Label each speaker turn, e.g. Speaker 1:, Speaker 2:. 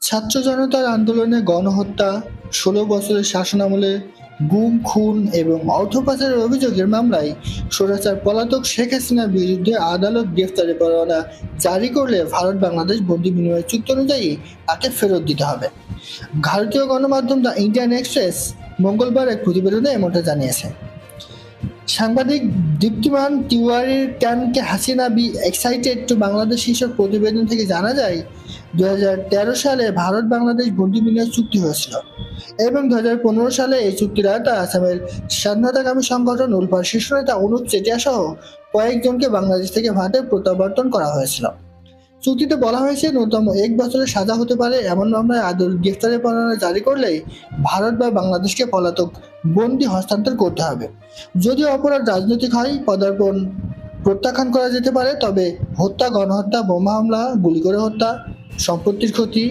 Speaker 1: ছাত্র জনতার আন্দোলনে গণহত্যা, ১৬ বছরের শাসনামলে গুম, খুন এবং অর্থ পাচারের অভিযোগের মামলায় স্বৈরাচার পলাতক শেখ হাসিনার বিরুদ্ধে আদালত গ্রেফতারি পরোয়ানা জারি করলে ভারত বাংলাদেশ বন্দি বিনিময় চুক্তি অনুযায়ী তাকে ফেরত দিতে হবে। ভারতীয় গণমাধ্যম দ্য ইন্ডিয়ান এক্সপ্রেস মঙ্গলবার এক প্রতিবেদনে এমনটা জানিয়েছে। সাংবাদিক দীপ্তিমান তিওয়ারির ক্যান কে Hasina be excited to Bangladesh শীর্ষক প্রতিবেদন থেকে জানা যায়, ২০১৩ সালে ভারত বাংলাদেশ বন্দি বিনিময় চুক্তি হয়েছিল এবং ২০১৫ সালে এই চুক্তির আওতায় আসামের স্বাধীনতাকামী সংগঠন উলফার শীর্ষ নেতা অনুপ চেটিয়া সহ কয়েকজনকে বাংলাদেশ থেকে ভারতে প্রত্যাবর্তন করা হয়েছিল। চুক্তিতে বলা হয়েছে, ন্যূনতম ১ বছরের সাজা হতে পারে এমন মামলায় আদালত গ্রেফতারি পরোয়ানা জারি করলেই ভারত বা বাংলাদেশকে পলাতক বন্দী হস্তান্তর করতে হবে। যদি অপরাধ রাজনৈতিক হয়, পদার্পণ প্রত্যাখ্যান করা যেতে পারে, তবে হত্যা, গণহত্যা, বোমা হামলা, গুলি করে হত্যা, সম্পত্তির ক্ষতি